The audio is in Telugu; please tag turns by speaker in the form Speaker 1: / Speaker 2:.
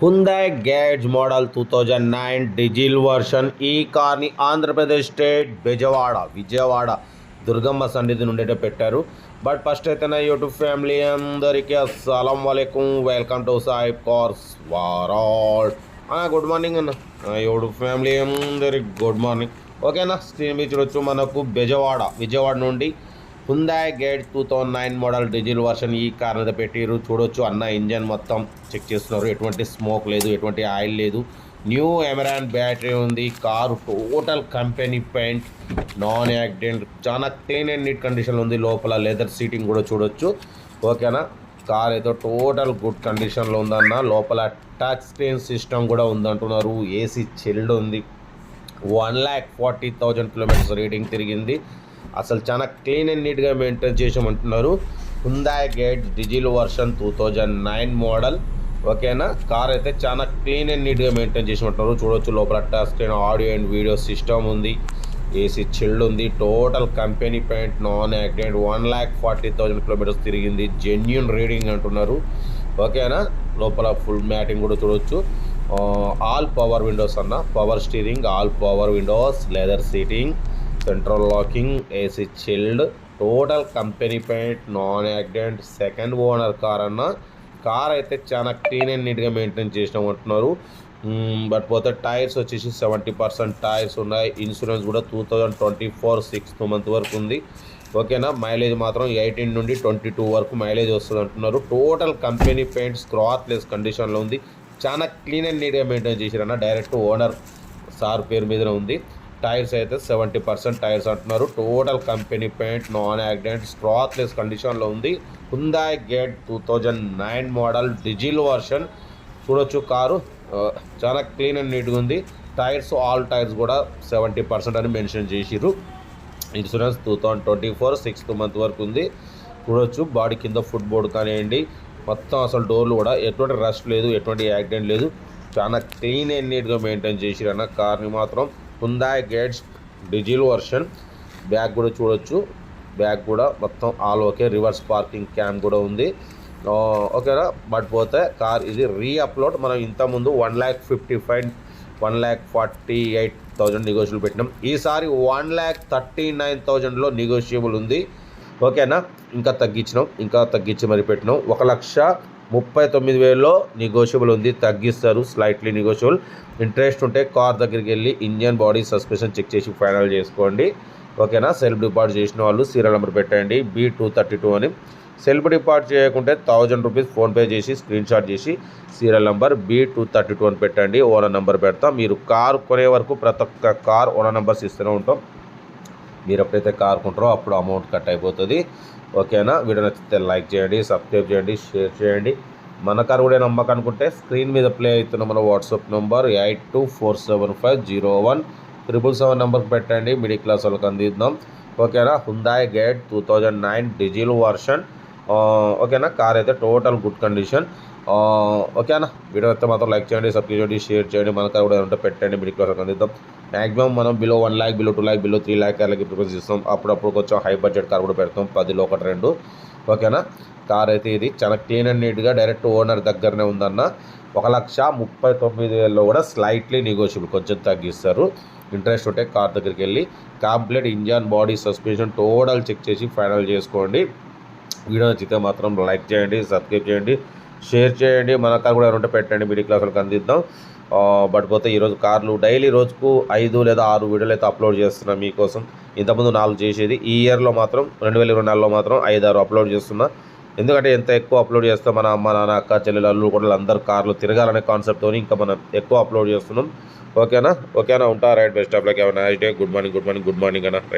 Speaker 1: హుందాయ్ గేజ్ మోడల్ 2009 డీజిల్ వర్షన్. ఈ కార్ని ఆంధ్రప్రదేశ్ స్టేట్ విజయవాడ దుర్గమ్మ సన్నిధి నుండి పెట్టారు. బట్ ఫస్ట్ అయితే నా యూట్యూబ్ ఫ్యామిలీ అందరికీ అస్సలం వలైకుం, welcome to Saib cars world. Good morning అన్న. యూట్యూబ్ ఫ్యామిలీ అందరికి గుడ్ మార్నింగ్. ఓకేనా, స్క్రీన్ మీద చూడొచ్చు మనకు విజయవాడ నుండి Hyundai Getz 2009 model diesel version ఈ కార్ మీద పెట్టిరు. చూడొచ్చు అన్న ఇంజన్ మొత్తం చెక్ చేస్తున్నారు. ఎటువంటి స్మోక్ లేదు, ఎటువంటి ఆయిల్ లేదు. న్యూ ఎమరాన్ బ్యాటరీ ఉంది. Car total company paint, non accident, చాలా క్లీన్ అండ్ నీట్ కండిషన్లో ఉంది. లోపల లెదర్ సీటింగ్ కూడా చూడొచ్చు. ఓకేనా, కార్ అయితే టోటల్ గుడ్ కండిషన్లో ఉందన్న. లోపల టచ్ స్క్రీన్ సిస్టమ్ కూడా ఉందంటున్నారు. ఏసీ చిల్డ్ ఉంది. 1,40,000 కిలోమీటర్స్ రీడింగ్ తిరిగింది. అసలు చాలా క్లీన్ అండ్ నీట్గా మెయింటైన్ చేసామంటున్నారు. Hyundai Getz diesel version 2009 model. ఓకేనా, కార్ అయితే చాలా క్లీన్ అండ్ నీట్గా మెయింటైన్ చేసామంటున్నారు. చూడొచ్చు లోపల touch screen, audio and video system ఉంది. ఏసీ చిల్డ్ ఉంది. Total company paint, non accident, 1,40,000 kilometres తిరిగింది. జెన్యూన్ రీడింగ్ అంటున్నారు. ఓకేనా, లోపల ఫుల్ మ్యాటింగ్ కూడా చూడొచ్చు. ఆల్ పవర్ విండోస్ అన్న, power steering, all power windows, leather seating, central locking, AC chilled, total company paint, non accident, second owner car అన్న. కార్ అయితే చాలా క్లీన్ అండ్ నీట్గా మెయింటైన్ చేసినామంటున్నారు. బట్ పోతే టైర్స్ వచ్చేసి 70% టైర్స్ ఉన్నాయి. ఇన్సూరెన్స్ కూడా 2024 6th మంత్ వరకు ఉంది. ఓకేనా, మైలేజ్ మాత్రం 18 నుండి 22 వరకు మైలేజ్ వస్తుంది అంటున్నారు. టోటల్ కంపెనీ పెయింట్ స్క్రాచ్లెస్ కండిషన్లో ఉంది. చాలా క్లీన్ అండ్ నీట్గా మెయింటైన్ చేసిరన్న. డైరెక్ట్ ఓనర్ సార్ పేరు మీద ఉంది. టైర్స్ అయితే 70% టైర్స్ అంటున్నారు. Total company paint, non accident, scratchless కండిషన్లో ఉంది. హుందాయ్ గేజ్ 2009 మోడల్ డీజిల్ వర్షన్. చూడొచ్చు కారు చాలా క్లీన్ అండ్ నీట్గా ఉంది. టైర్స్, ఆల్ టైర్స్ కూడా 70% అని మెన్షన్ చేసిర్రు. ఇన్సూరెన్స్ 2024 6th మంత్ వరకు ఉంది. చూడొచ్చు బాడీ కింద ఫుట్ బోర్డు కానివ్వండి, మొత్తం అసలు డోర్లు కూడా ఎటువంటి రష్ లేదు, ఎటువంటి యాక్సిడెంట్ లేదు. చాలా క్లీన్ అండ్ నీట్గా మెయింటైన్ చేసిరన్న కార్ని మాత్రం. హుందాయ్ గేజ్ డీజిల్ వర్షన్. బ్యాగ్ కూడా చూడొచ్చు. బ్యాగ్ కూడా మొత్తం all okay. Reverse parking cam కూడా ఉంది. ఓకేనా, బట్ పోతే కార్ ఇది రీఅప్లోడ్. మనం ఇంతకుముందు 1,55,000 1,48,000 నెగోషియబుల్ పెట్టినాం. ఈసారి 1,39,000లో నెగోషియబుల్ ఉంది. ఓకేనా, ఇంకా తగ్గించి మరి పెట్టినాం. 1,39,000లో నెగోషియబుల్ ఉంది. తగ్గిస్తారు, స్లైట్లీ నెగోషియబుల్. ఇంట్రెస్ట్ ఉంటే కార్ దగ్గరికి వెళ్ళి ఇంజన్, బాడీ, సస్పెన్షన్ చెక్ చేసి ఫైనల్ చేసుకోండి. ఓకేనా, సెల్ఫ్ డిపాజిట్ చేసిన వాళ్ళు సీరియల్ నెంబర్ పెట్టండి B232 అని. సెల్ఫ్ డిపాజిట్ చేయకుంటే 1,000 రూపీస్ ఫోన్పే చేసి స్క్రీన్ షాట్ చేసి సీరియల్ నెంబర్ B232 అని పెట్టండి. ఓనర్ నెంబర్ పెడతాం. మీరు కార్ కొనే వరకు ప్రతి ఒక్క కార్ ఓనర్ నెంబర్స్ ఇస్తూనే ఉంటాం. మీరు ఎప్పుడైతే కార్ కొంటారో అప్పుడు అమౌంట్ కట్ అయిపోతుంది. ఓకేనా, వీడియో నచ్చితే లైక్ చేయండి, సబ్స్క్రైబ్ చేయండి, షేర్ చేయండి. మన కారు కూడా నమ్మకం అనుకుంటే స్క్రీన్ మీద ప్లే అవుతున్న మన వాట్సాప్ నెంబర్ 8247501777 నెంబర్కి పెట్టండి. మిడిల్ క్లాస్ వాళ్ళకి అందిద్దాం. ఓకేనా, హుందాయ్ గేజ్ 2009 డీజిల్ వర్షన్. ఓకేనా, కార్ అయితే టోటల్ గుడ్ కండిషన్. ఓకేనా, వీడియో అయితే మాత్రం లైక్ చేయండి, సబ్స్క్రైబ్ చేయండి, షేర్ చేయండి. మన కారు కూడా ఉంటే పెట్టండి. మిడిల్ క్లాస్ వాళ్ళకి అందిద్దాం. మ్యాక్సిమం మనం below 1 lakh, below 2 lakh, below 3 lakh కార్లకి ప్రిఫరెన్స్ ఇస్తాం. అప్పుడప్పుడు కొంచెం హై బడ్జెట్ కార్ కూడా పెడతాం, 10లో 1 2. ఓకేనా, కార్ అయితే ఇది చాలా క్లీన్ అండ్ నీట్గా డైరెక్ట్ ఓనర్ దగ్గరనే ఉందన్న. 1,39,000లో కూడా స్లైట్లీ నెగోషియబుల్, కొంచెం తగ్గిస్తారు. ఇంట్రెస్ట్ ఉంటే కార్ దగ్గరికి వెళ్ళి complete engine, body, suspension total check చేసి ఫైనల్ చేసుకోండి. వీడియో నచ్చితే మాత్రం లైక్ చేయండి, సబ్స్క్రైబ్ చేయండి, షేర్ చేయండి. మన కార్ కూడా ఉంటే పెట్టండి. మిడిల్ క్లాస్ వాళ్ళకి అందిద్దాం. బట్ పోతే ఈరోజు కార్లు డైలీ రోజుకు 5 లేదా 6 వీడియోలు అయితే అప్లోడ్ చేస్తున్నాను మీకోసం. ఇంతకుముందు 4 చేసేది. ఈ ఇయర్లో మాత్రం 2024లో మాత్రం 5, 6 అప్లోడ్ చేస్తున్నా. ఎందుకంటే ఎంత ఎక్కువ అప్లోడ్ చేస్తాం, మన అమ్మ, నాన్న, అక్క, చెల్లెలు, అల్లు కూడా అందరు కార్లు తిరగాలనే కాన్సెప్ట్తో ఇంకా మనం ఎక్కువ అప్లోడ్ చేస్తున్నాం. ఓకేనా, ఉంటా. Right, best of luck. Have a nice day. Good morning అన్న. రైట్.